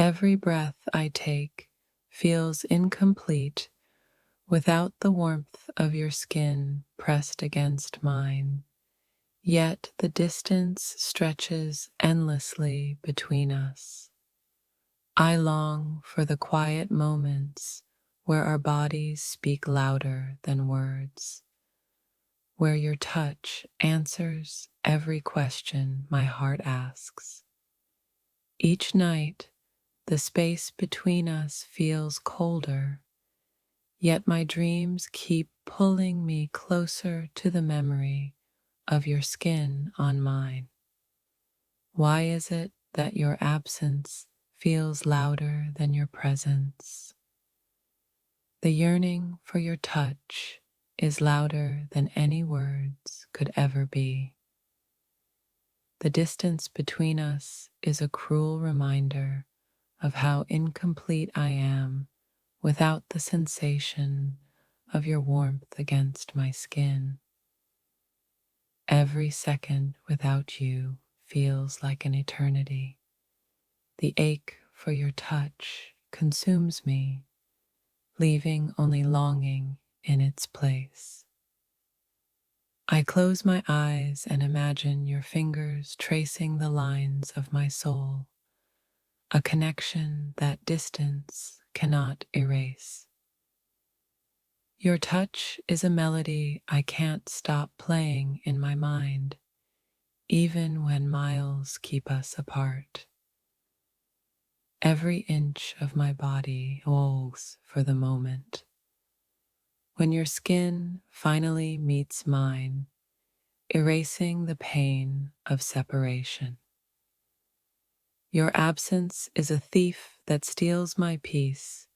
Every breath I take feels incomplete without the warmth of your skin pressed against mine. Yet the distance stretches endlessly between us. I long for the quiet moments where our bodies speak louder than words, where your touch answers every question my heart asks. Each night, the space between us feels colder, yet my dreams keep pulling me closer to the memory of your skin on mine. Why is it that your absence feels louder than your presence? The yearning for your touch is louder than any words could ever be. The distance between us is a cruel reminder of how incomplete I am without the sensation of your warmth against my skin. Every second without you feels like an eternity. The ache for your touch consumes me, leaving only longing in its place. I close my eyes and imagine your fingers tracing the lines of my soul, a connection that distance cannot erase. Your touch is a melody I can't stop playing in my mind, even when miles keep us apart. Every inch of my body longs for the moment when your skin finally meets mine, erasing the pain of separation. Your absence is a thief that steals my peace,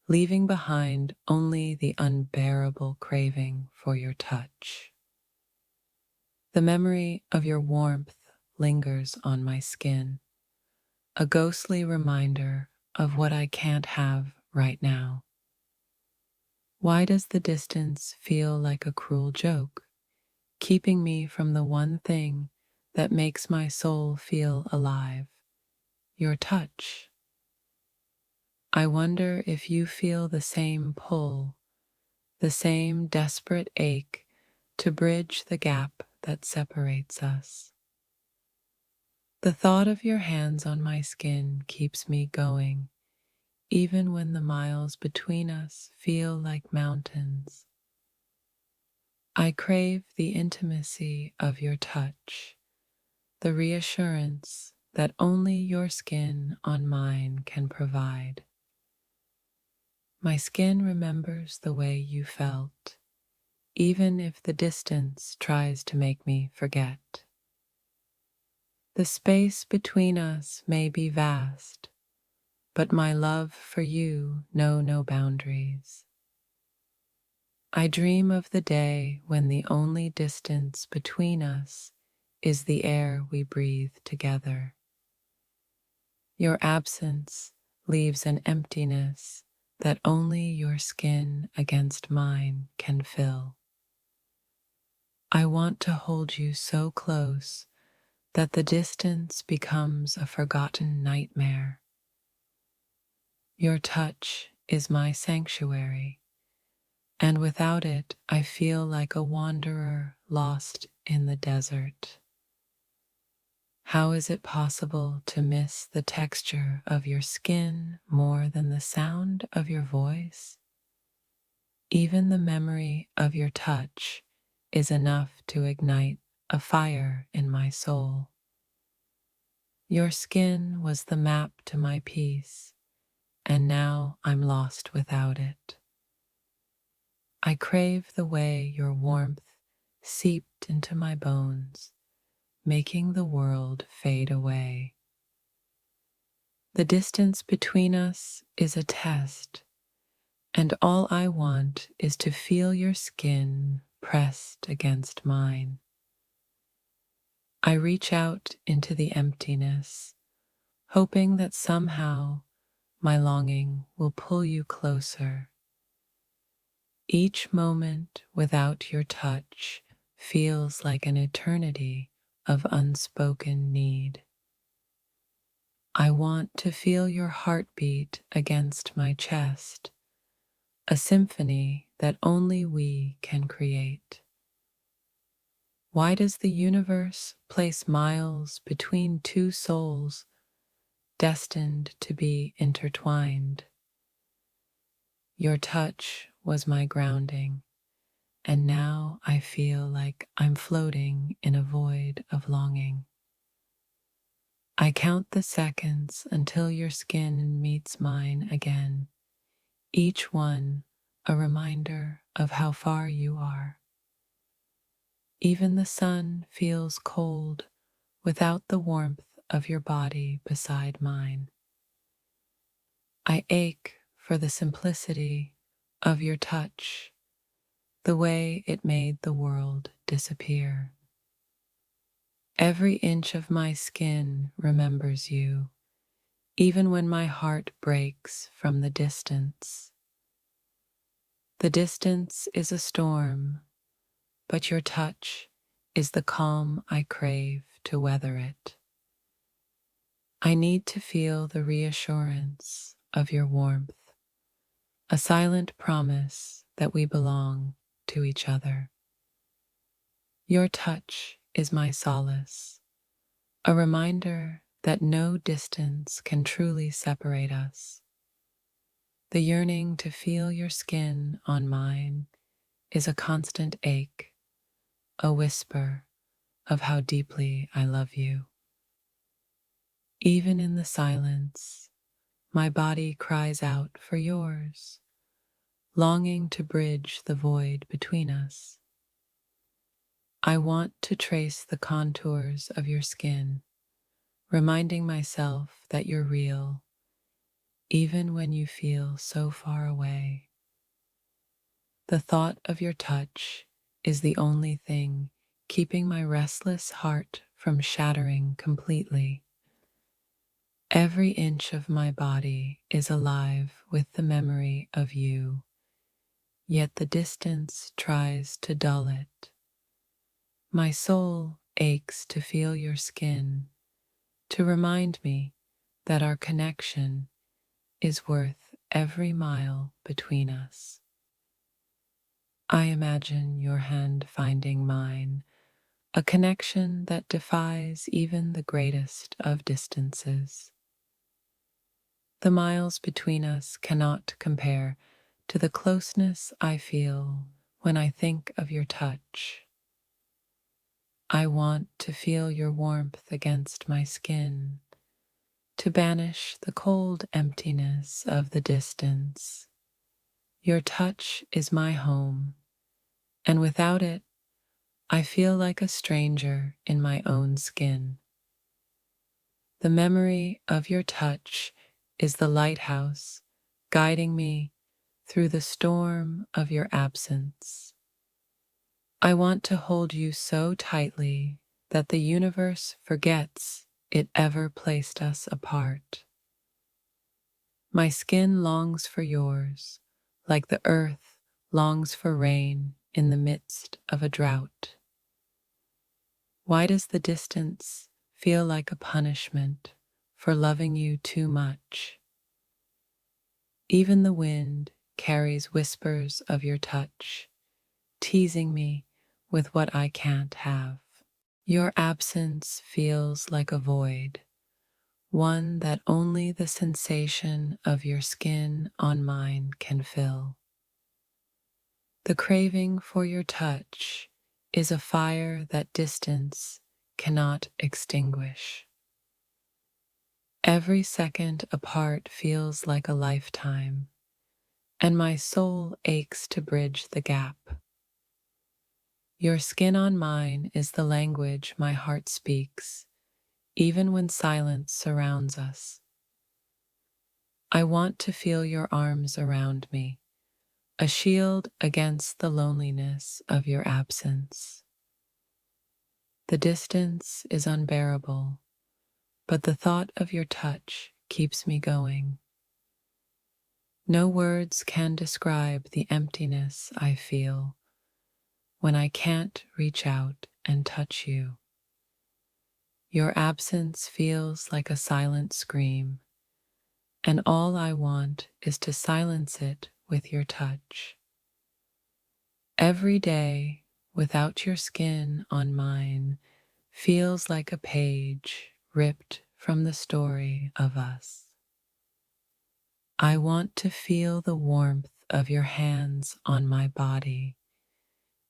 leaving behind only the unbearable craving for your touch. The memory of your warmth lingers on my skin, a ghostly reminder of what I can't have right now. Why does the distance feel like a cruel joke, keeping me from the one thing that makes my soul feel alive, your touch? I wonder if you feel the same pull, the same desperate ache to bridge the gap that separates us. The thought of your hands on my skin keeps me going, even when the miles between us feel like mountains. I crave the intimacy of your touch, the reassurance that only your skin on mine can provide. My skin remembers the way you felt, even if the distance tries to make me forget. The space between us may be vast, but my love for you knows no boundaries. I dream of the day when the only distance between us is the air we breathe together. Your absence leaves an emptiness that only your skin against mine can fill. I want to hold you so close that the distance becomes a forgotten nightmare. Your touch is my sanctuary, and without it I feel like a wanderer lost in the desert. How is it possible to miss the texture of your skin more than the sound of your voice? Even the memory of your touch is enough to ignite a fire in my soul. Your skin was the map to my peace, and now I'm lost without it. I crave the way your warmth seeped into my bones, making the world fade away. The distance between us is a test, and all I want is to feel your skin pressed against mine. I reach out into the emptiness, hoping that somehow my longing will pull you closer. Each moment without your touch feels like an eternity of unspoken need. I want to feel your heartbeat against my chest, a symphony that only we can create. Why does the universe place miles between two souls destined to be intertwined? Your touch was my grounding, and now I feel like I'm floating in a void of longing. I count the seconds until your skin meets mine again, each one a reminder of how far you are. Even the sun feels cold without the warmth of your body beside mine. I ache for the simplicity of your touch, the way it made the world disappear. Every inch of my skin remembers you, even when my heart breaks from the distance. The distance is a storm, but your touch is the calm I crave to weather it. I need to feel the reassurance of your warmth, a silent promise that we belong to each other. Your touch is my solace, a reminder that no distance can truly separate us. The yearning to feel your skin on mine is a constant ache, a whisper of how deeply I love you. Even in the silence, my body cries out for yours, longing to bridge the void between us. I want to trace the contours of your skin, reminding myself that you're real, even when you feel so far away. The thought of your touch is the only thing keeping my restless heart from shattering completely. Every inch of my body is alive with the memory of you, yet the distance tries to dull it. My soul aches to feel your skin, to remind me that our connection is worth every mile between us. I imagine your hand finding mine, a connection that defies even the greatest of distances. The miles between us cannot compare to the closeness I feel when I think of your touch. I want to feel your warmth against my skin, to banish the cold emptiness of the distance. Your touch is my home, and without it, I feel like a stranger in my own skin. The memory of your touch is the lighthouse guiding me through the storm of your absence. I want to hold you so tightly that the universe forgets it ever placed us apart. My skin longs for yours, like the earth longs for rain in the midst of a drought. Why does the distance feel like a punishment for loving you too much? Even the wind carries whispers of your touch, teasing me with what I can't have. Your absence feels like a void, one that only the sensation of your skin on mine can fill. The craving for your touch is a fire that distance cannot extinguish. Every second apart feels like a lifetime, and my soul aches to bridge the gap. Your skin on mine is the language my heart speaks, even when silence surrounds us. I want to feel your arms around me, a shield against the loneliness of your absence. The distance is unbearable, but the thought of your touch keeps me going. No words can describe the emptiness I feel when I can't reach out and touch you. Your absence feels like a silent scream, and all I want is to silence it with your touch. Every day, without your skin on mine, feels like a page ripped from the story of us. I want to feel the warmth of your hands on my body,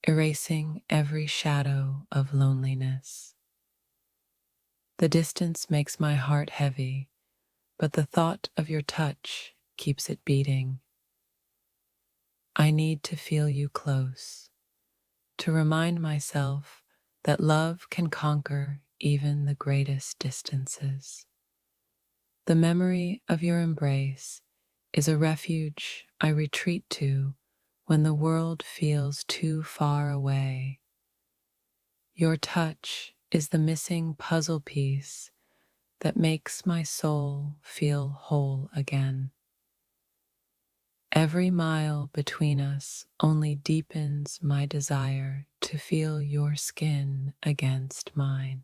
erasing every shadow of loneliness. The distance makes my heart heavy, but the thought of your touch keeps it beating. I need to feel you close, to remind myself that love can conquer even the greatest distances. The memory of your embrace is a refuge I retreat to when the world feels too far away. Your touch is the missing puzzle piece that makes my soul feel whole again. Every mile between us only deepens my desire to feel your skin against mine.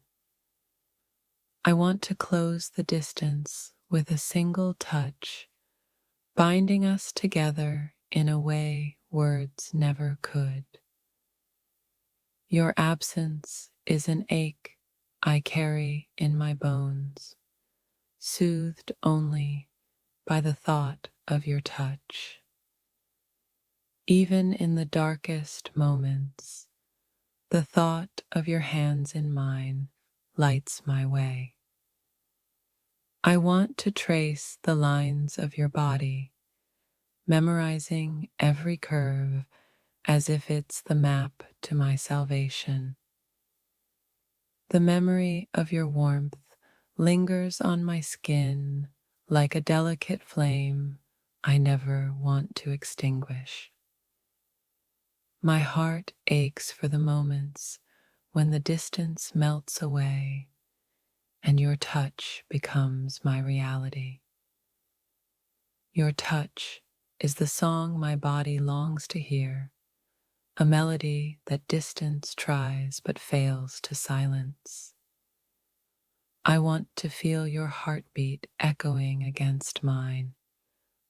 I want to close the distance with a single touch, binding us together in a way words never could. Your absence is an ache I carry in my bones, soothed only by the thought of your touch. Even in the darkest moments, the thought of your hands in mine lights my way. I want to trace the lines of your body, memorizing every curve as if it's the map to my salvation. The memory of your warmth lingers on my skin like a delicate flame I never want to extinguish. My heart aches for the moments when the distance melts away and your touch becomes my reality. Your touch is the song my body longs to hear, a melody that distance tries but fails to silence. I want to feel your heartbeat echoing against mine,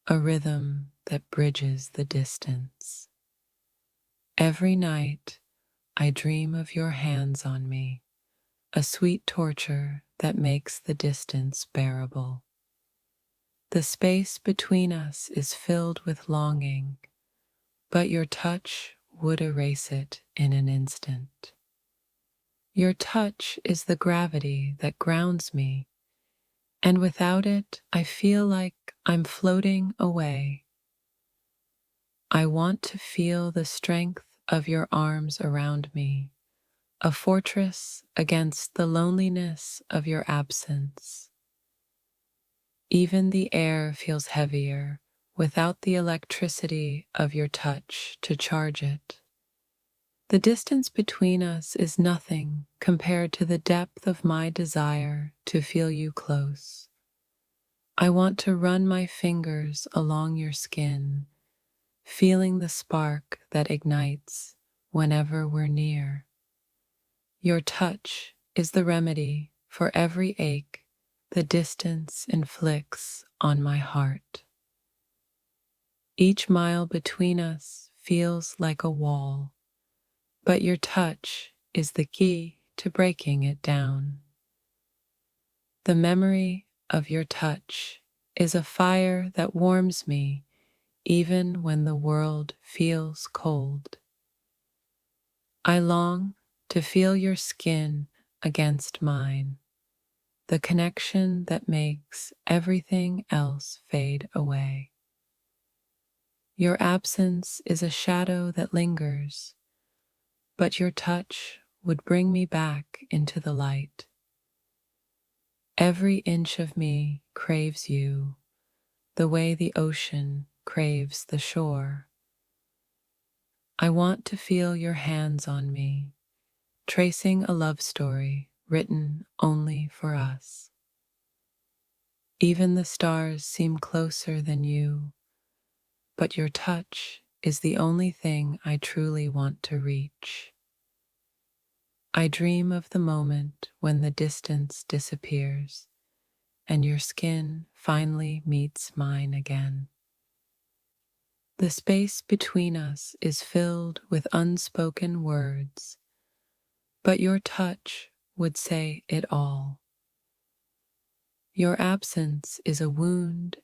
a rhythm that bridges the distance. Every night, I dream of your hands on me, a sweet torture that makes the distance bearable. The space between us is filled with longing, but your touch would erase it in an instant. Your touch is the gravity that grounds me, and without it, I feel like I'm floating away. I want to feel the strength of your arms around me, a fortress against the loneliness of your absence. Even the air feels heavier without the electricity of your touch to charge it. The distance between us is nothing compared to the depth of my desire to feel you close. I want to run my fingers along your skin, feeling the spark that ignites whenever we're near. Your touch is the remedy for every ache the distance inflicts on my heart. Each mile between us feels like a wall, but your touch is the key to breaking it down. The memory of your touch is a fire that warms me even when the world feels cold. I long to feel your skin against mine, the connection that makes everything else fade away. Your absence is a shadow that lingers, but your touch would bring me back into the light. Every inch of me craves you, the way the ocean craves the shore. I want to feel your hands on me, tracing a love story written only for us. Even the stars seem closer than you, but your touch is the only thing I truly want to reach. I dream of the moment when the distance disappears and your skin finally meets mine again. The space between us is filled with unspoken words, but your touch would say it all. Your absence is a wound,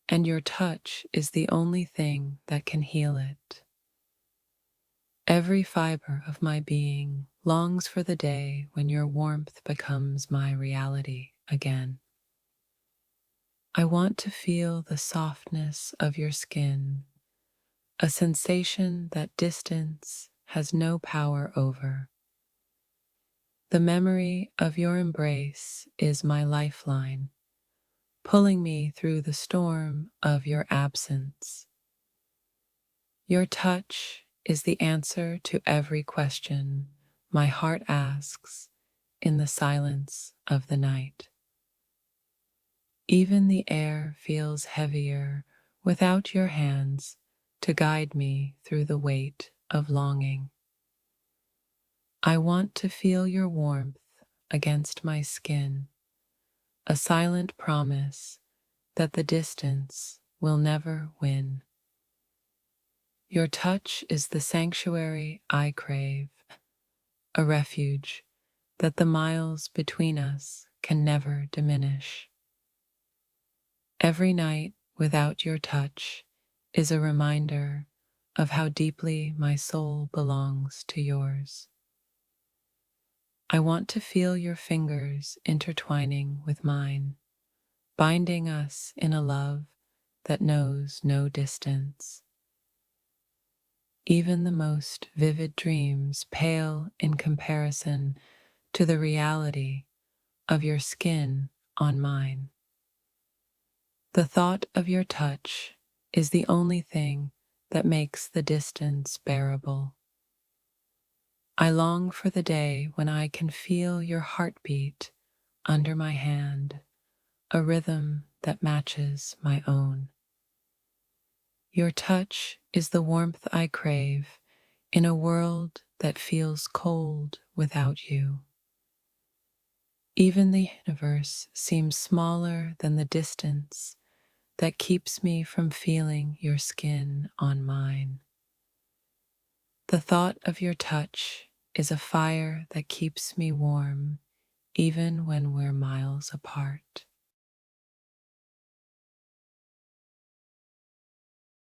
and your touch is the only thing that can heal it. Every fiber of my being longs for the day when your warmth becomes my reality again. I want to feel the softness of your skin, a sensation that distance has no power over. The memory of your embrace is my lifeline, pulling me through the storm of your absence. Your touch is the answer to every question my heart asks in the silence of the night. Even the air feels heavier without your hands to guide me through the weight of longing. I want to feel your warmth against my skin, a silent promise that the distance will never win. Your touch is the sanctuary I crave, a refuge that the miles between us can never diminish. Every night without your touch is a reminder of how deeply my soul belongs to yours. I want to feel your fingers intertwining with mine, binding us in a love that knows no distance. Even the most vivid dreams pale in comparison to the reality of your skin on mine. The thought of your touch is the only thing that makes the distance bearable. I long for the day when I can feel your heartbeat under my hand, a rhythm that matches my own. Your touch is the warmth I crave in a world that feels cold without you. Even the universe seems smaller than the distance that keeps me from feeling your skin on mine. The thought of your touch is a fire that keeps me warm even when we're miles apart.